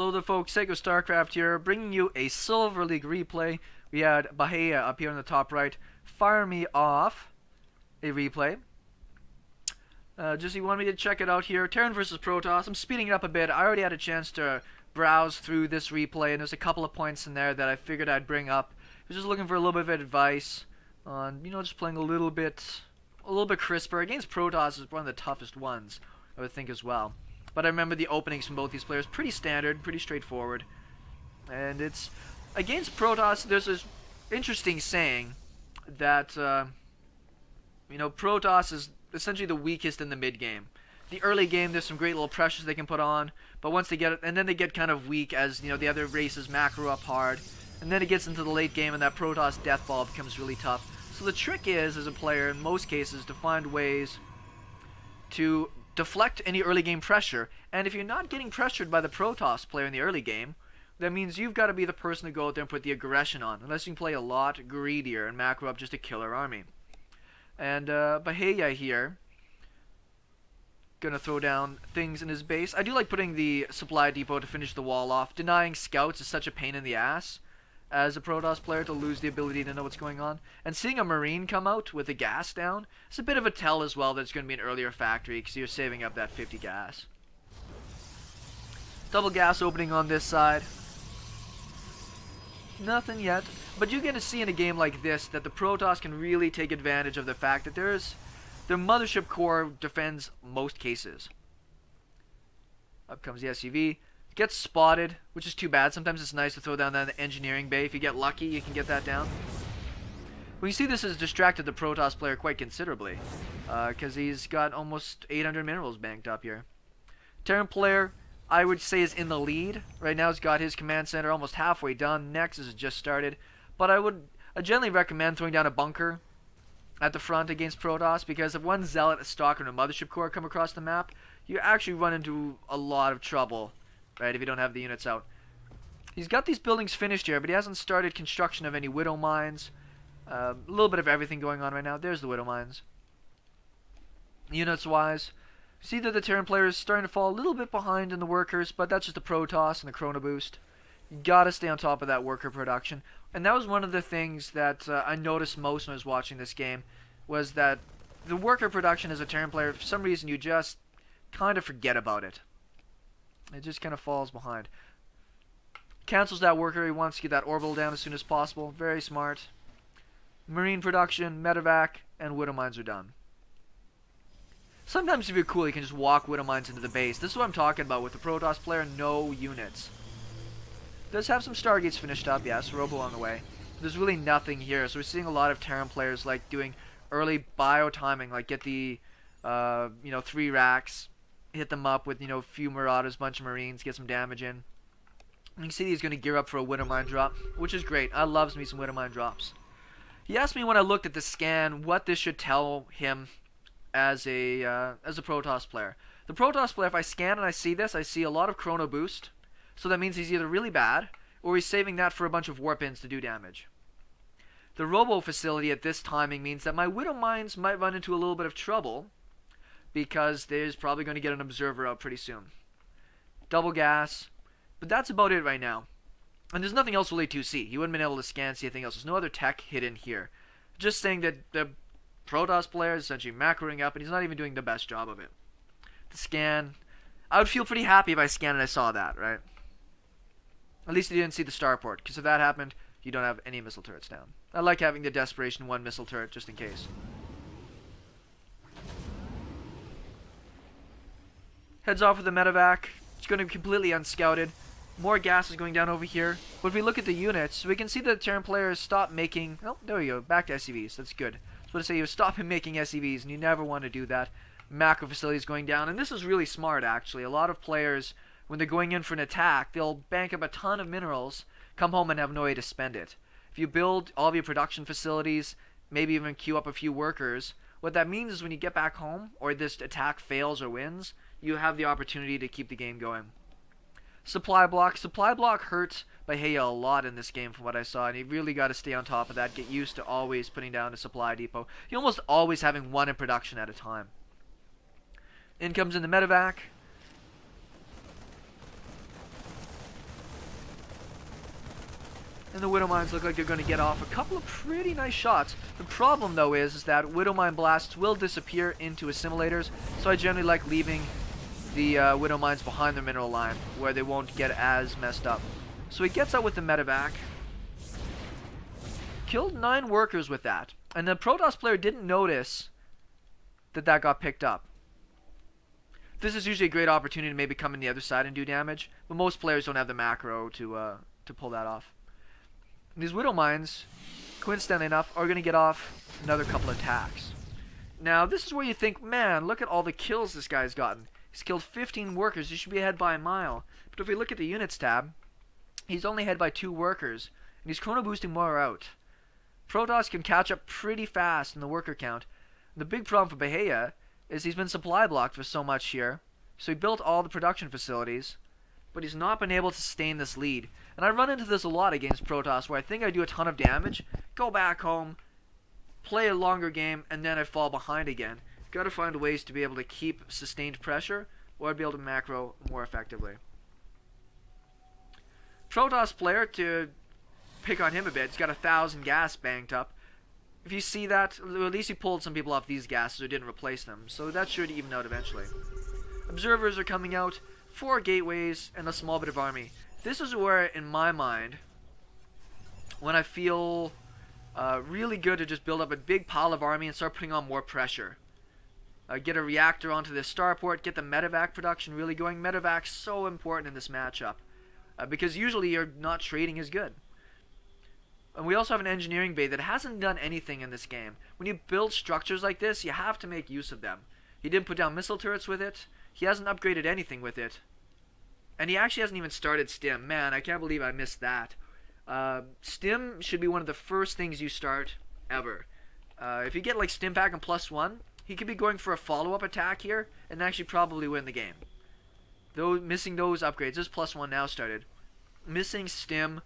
Hello there folks, SeKo Starcraft here, bringing you a Silver League replay. We had Bahaya up here on the top right, fire me off a replay. Just you want me to check it out here, Terran versus Protoss. I'm speeding it up a bit. I already had a chance to browse through this replay, and there's a couple of points in there that I figured I'd bring up. I was just looking for a little bit of advice on, just playing a little bit crisper. Against Protoss is one of the toughest ones, I would think as well. But I remember the openings from both these players, pretty standard, pretty straightforward. And it's, against Protoss, there's this interesting saying that, Protoss is essentially the weakest in the mid game. The early game, there's some great little pressures they can put on, but once they get it, and then they get kind of weak as, the other races macro up hard. And then it gets into the late game and that Protoss death ball becomes really tough. So the trick is, as a player, in most cases, to find ways to deflect any early game pressure, and if you're not getting pressured by the Protoss player in the early game, that means you've got to be the person to go out there and put the aggression on, unless you can play a lot greedier and macro up just a killer army. And Bahaya here, gonna throw down things in his base. I do like putting the supply depot to finish the wall off. Denying scouts is such a pain in the ass as a Protoss player to lose the ability to know what's going on. And seeing a Marine come out with the gas down, it's a bit of a tell as well that it's going to be an earlier factory because you're saving up that 50 gas. Double gas opening on this side. Nothing yet. But you're going to see in a game like this that the Protoss can really take advantage of the fact that their mothership core defends most cases. Up comes the SCV. Gets spotted, which is too bad. Sometimes it's nice to throw down that engineering bay. If you get lucky, you can get that down. Well, you see this has distracted the Protoss player quite considerably, because he's got almost 800 minerals banked up here. Terran player, I would say, is in the lead. Right now he's got his command center almost halfway done. Nexus has just started. But I generally recommend throwing down a bunker at the front against Protoss, because if one zealot, a stalker, and a mothership core come across the map, you actually run into a lot of trouble. Right, if you don't have the units out. He's got these buildings finished here, but he hasn't started construction of any widow mines. A little bit of everything going on right now. There's the widow mines. Units wise, see that the Terran player is starting to fall a little bit behind in the workers, but that's just the Protoss and the Chrono Boost. You gotta stay on top of that worker production. And that was one of the things that I noticed most when I was watching this game, was that the worker production as a Terran player, for some reason you just kind of forget about it. It just kind of falls behind. Cancels that worker. He wants to get that orbital down as soon as possible. Very smart. Marine production, medevac, and widow mines are done. Sometimes if you're cool, you can just walk widow mines into the base. This is what I'm talking about with the Protoss player. No units. Does have some Stargates finished up. Yes, Robo on the way. There's really nothing here. So we're seeing a lot of Terran players like doing early bio timing, like get the 3 racks. Hit them up with, a few Marauders, bunch of Marines, get some damage in. You can see he's going to gear up for a widow mine drop, which is great. I love me some widow mine drops. He asked me when I looked at the scan what this should tell him as a Protoss player. The Protoss player, if I scan and I see this, I see a lot of Chrono Boost. So that means he's either really bad, or he's saving that for a bunch of warp-ins to do damage. The Robo facility at this timing means that my widow mines might run into a little bit of trouble, because there's probably going to get an observer out pretty soon. Double gas. But that's about it right now. And there's nothing else really to see. You wouldn't have been able to scan, see anything else. There's no other tech hidden here. Just saying that the Protoss player is essentially macroing up, and he's not even doing the best job of it. The scan. I would feel pretty happy if I scanned and I saw that, right? At least you didn't see the starport, because if that happened, you don't have any missile turrets down. I like having the Desperation 1 missile turret, just in case. Heads off with the medevac. It's going to be completely unscouted. More gas is going down over here. But if we look at the units, we can see that the Terran players stop making... Oh, there we go. Back to SCVs. That's good. I was going to say you stop him making SCVs, and you never want to do that. Macro facilities going down. And this is really smart, actually. A lot of players, when they're going in for an attack, they'll bank up a ton of minerals, come home and have no way to spend it. If you build all of your production facilities, maybe even queue up a few workers, what that means is when you get back home, or this attack fails or wins, you have the opportunity to keep the game going. Supply block. Supply block hurts Bahaya a lot in this game from what I saw, and you really got to stay on top of that. Get used to always putting down a supply depot. You're almost always having one in production at a time. In comes in the medevac. And the widow mines look like they're going to get off a couple of pretty nice shots. The problem though is that widow mine blasts will disappear into assimilators, so I generally like leaving the widow mines behind the mineral line where they won't get as messed up. So he gets out with the medevac. Killed 9 workers with that. And the protoss player didn't notice that that got picked up. This is usually a great opportunity to maybe come in the other side and do damage, but most players don't have the macro to pull that off. And these widow mines, coincidentally enough, are going to get off another couple attacks. Now, this is where you think, man, look at all the kills this guy's gotten. He's killed 15 workers. He should be ahead by a mile. But if we look at the units tab, he's only ahead by 2 workers, and he's chrono boosting more out. Protoss can catch up pretty fast in the worker count. And the big problem for Bahaya is he's been supply blocked for so much here. So he built all the production facilities, but he's not been able to sustain this lead. And I run into this a lot against Protoss, where I think I do a ton of damage, go back home, play a longer game, and then I fall behind again. Got to find ways to be able to keep sustained pressure, or be able to macro more effectively. Protoss player, to pick on him a bit, he's got 1,000 gas banked up. If you see that, at least he pulled some people off these gases or didn't replace them, so that should even out eventually. Observers are coming out, 4 gateways, and a small bit of army. This is where, in my mind, when I feel really good to just build up a big pile of army and start putting on more pressure. Get a reactor onto this starport, get the medevac production really going. Medevac's so important in this matchup, because usually you're not trading as good. And we also have an engineering bay that hasn't done anything in this game. When you build structures like this, you have to make use of them. He didn't put down missile turrets with it. He hasn't upgraded anything with it. And he actually hasn't even started STIM. Man, I can't believe I missed that. STIM should be one of the first things you start ever. If you get like STIM pack and +1, he could be going for a follow-up attack here and actually probably win the game. Though missing those upgrades, this +1 now started. Missing STIM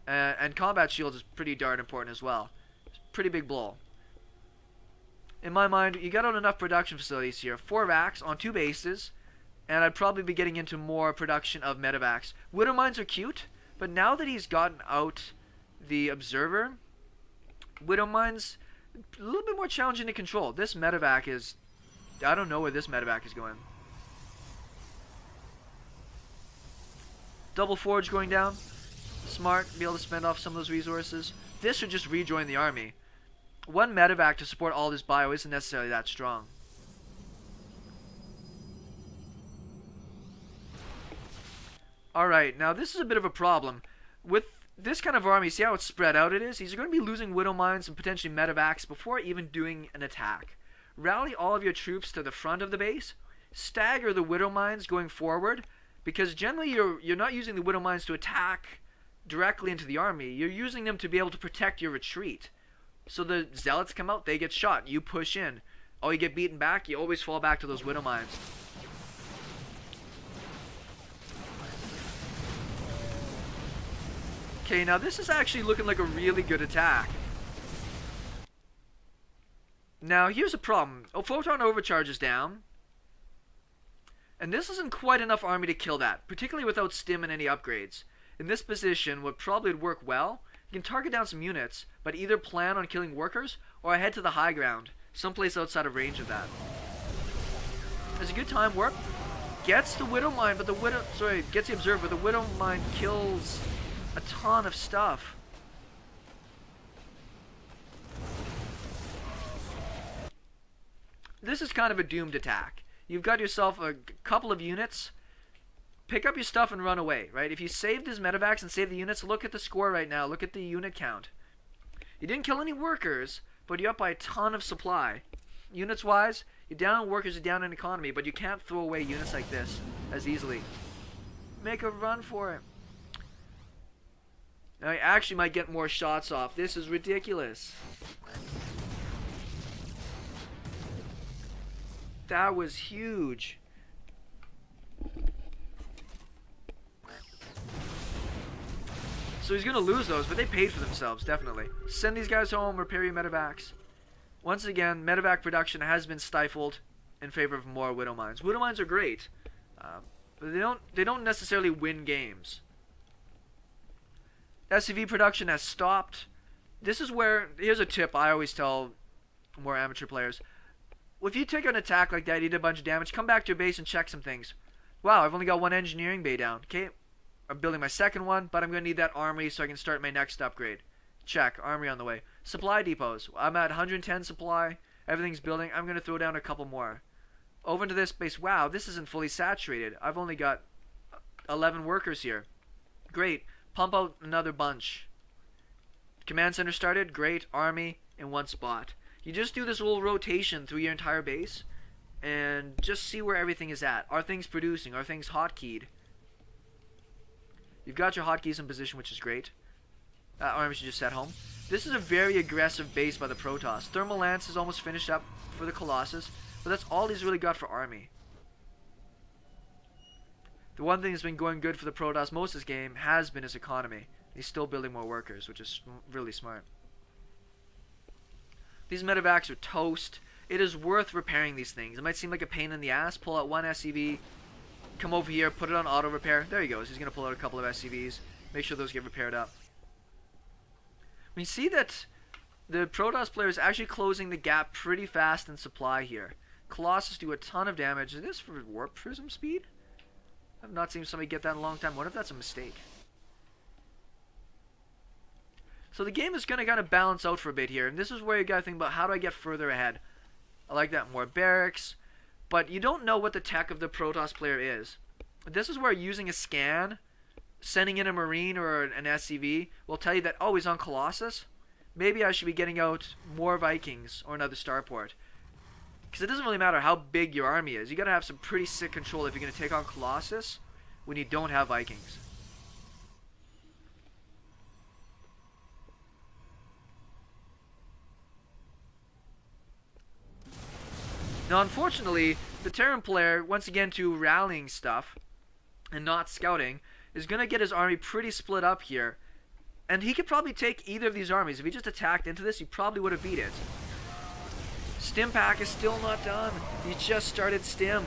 and combat shields is pretty darn important as well. It's a pretty big blow. In my mind, you got enough production facilities here. 4 vacs on 2 bases, and I'd probably be getting into more production of medevacs. Widow mines are cute, but now that he's gotten out the observer, widow mines a little bit more challenging to control. This medevac is, I don't know where this medevac is going. Double forge going down. Smart, be able to spend off some of those resources. This should just rejoin the army. 1 medevac to support all this bio isn't necessarily that strong. Alright, now this is a bit of a problem. With this kind of army, see how it's spread out it is? He's going to be losing widow mines and potentially medevacs before even doing an attack. Rally all of your troops to the front of the base. Stagger the widow mines going forward, because generally you're not using the widow mines to attack directly into the army. You're using them to be able to protect your retreat. So the zealots come out, they get shot, you push in. Oh, you get beaten back, you always fall back to those widow mines. Okay, now this is actually looking like a really good attack. Now, here's a problem. Oh, photon overcharge is down. And this isn't quite enough army to kill that, particularly without STIM and any upgrades. In this position, what probably would work well, you can target down some units, but either plan on killing workers, or head to the high ground, someplace outside of range of that. There's a good time warp. Gets the widow mine, but gets the observer, but the widow mine kills a ton of stuff. This is kind of a doomed attack. You've got yourself a couple of units. Pick up your stuff and run away, right? If you saved his medevacs and saved the units, look at the score right now. Look at the unit count. You didn't kill any workers, but you're up by a ton of supply. Units-wise, you're down in workers, you're down in economy, but you can't throw away units like this as easily. Make a run for it. Now, I actually might get more shots off. This is ridiculous. That was huge. So he's going to lose those, but they paid for themselves, definitely. Send these guys home, repair your medevacs. Once again, medevac production has been stifled in favor of more widow mines. Widow mines are great, but they don't necessarily win games. SCV production has stopped. This is where, here's a tip I always tell more amateur players. If you take an attack like that, you did a bunch of damage, come back to your base and check some things. Wow, I've only got one engineering bay down. Okay, I'm building my second one, but I'm going to need that armory so I can start my next upgrade. Check, armory on the way. Supply depots. I'm at 110 supply. Everything's building. I'm going to throw down a couple more. Over into this base. Wow, this isn't fully saturated. I've only got 11 workers here. Great. Pump out another bunch. Command center started. Great. Army in one spot. You just do this little rotation through your entire base and just see where everything is at. Are things producing? Are things hotkeyed? You've got your hotkeys in position, which is great. Army should just set home. This is a very aggressive base by the Protoss. Thermal Lance is almost finished up for the Colossus, but that's all he's really got for army. The one thing that's been going good for the Protoss most of this game has been his economy. He's still building more workers, which is really smart. These medevacs are toast. It is worth repairing these things. It might seem like a pain in the ass. Pull out one SCV, come over here, put it on auto repair. There he goes. He's going to pull out a couple of SCVs. Make sure those get repaired up. We see that the Protoss player is actually closing the gap pretty fast in supply here. Colossus do a ton of damage. Is this for warp prism speed? I've not seen somebody get that in a long time. What if that's a mistake? So the game is going to kind of balance out for a bit here. And this is where you got to think about, how do I get further ahead? I like that. More barracks. But you don't know what the tech of the Protoss player is. This is where using a scan, sending in a Marine or an SCV will tell you that, oh, he's on Colossus. Maybe I should be getting out more Vikings or another starport. Because it doesn't really matter how big your army is. You got to have some pretty sick control if you're going to take on Colossus when you don't have Vikings. Now, unfortunately, the Terran player, once again to rallying stuff and not scouting, is going to get his army pretty split up here. And he could probably take either of these armies. If he just attacked into this, he probably would have beat it. Stim pack is still not done. He just started Stim.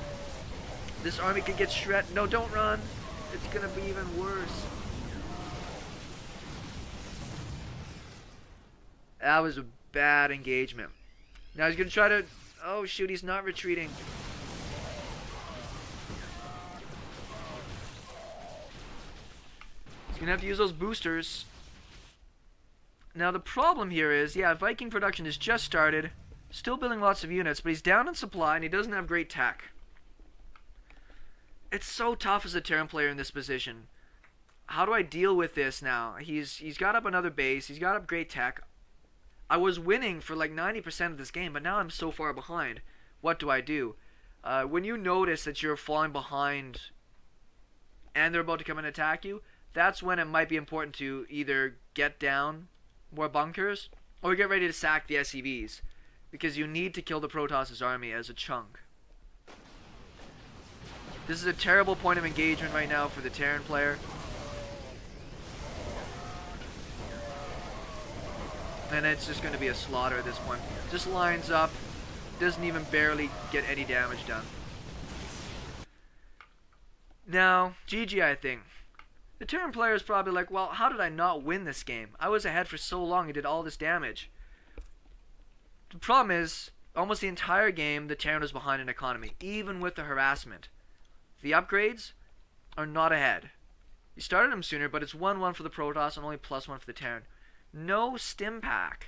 This army could get shredded. No, don't run. It's going to be even worse. That was a bad engagement. Now he's going to try to... Oh shoot, he's not retreating. He's going to have to use those boosters. Now the problem here is, yeah, Viking production has just started. Still building lots of units, but he's down in supply and he doesn't have great tech. It's so tough as a Terran player in this position. How do I deal with this now? He's got up another base, he's got up great tech. I was winning for like 90% of this game, but now I'm so far behind. What do I do? When you notice that you're falling behind and they're about to come and attack you, that's when it might be important to either get down more bunkers or get ready to sack the SCVs, because you need to kill the Protoss' army as a chunk. This is a terrible point of engagement right now for the Terran player. And it's just going to be a slaughter at this point. Just lines up, doesn't even barely get any damage done. Now, GG, I think. The Terran player is probably like, well, how did I not win this game? I was ahead for so long and did all this damage. The problem is, almost the entire game, the Terran was behind in economy, even with the harassment. The upgrades are not ahead. You started them sooner, but it's 1-1 for the Protoss and only +1 for the Terran. No stim pack.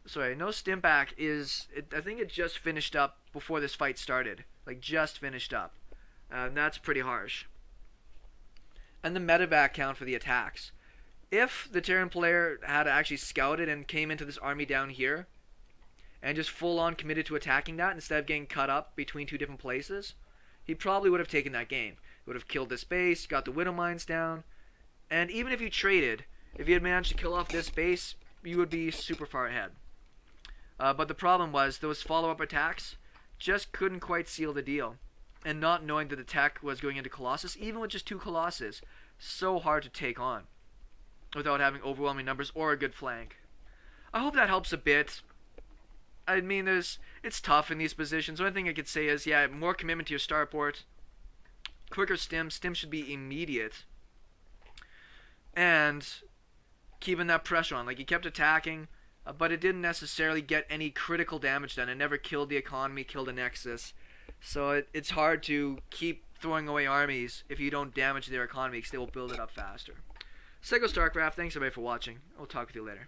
Sorry, no stim pack is... I think it just finished up before this fight started. Like, just finished up. That's pretty harsh. And the medevac count for the attacks. If the Terran player had actually scouted and came into this army down here and just full-on committed to attacking that instead of getting cut up between two different places, he probably would have taken that game. He would have killed this base, got the widowmines down, and even if you traded... If you had managed to kill off this base, you would be super far ahead. But the problem was, those follow-up attacks just couldn't quite seal the deal. And not knowing that the tech was going into Colossus, even with just 2 Colossus, so hard to take on without having overwhelming numbers or a good flank. I hope that helps a bit. I mean, it's tough in these positions. The only thing I could say is, yeah, more commitment to your starport, quicker stim. Stim should be immediate. And keeping that pressure on. Like, he kept attacking, but it didn't necessarily get any critical damage done. It never killed the economy, killed a nexus. So it's hard to keep throwing away armies if you don't damage their economy, because they will build it up faster. SeKo Starcraft, thanks everybody for watching. I'll talk with you later.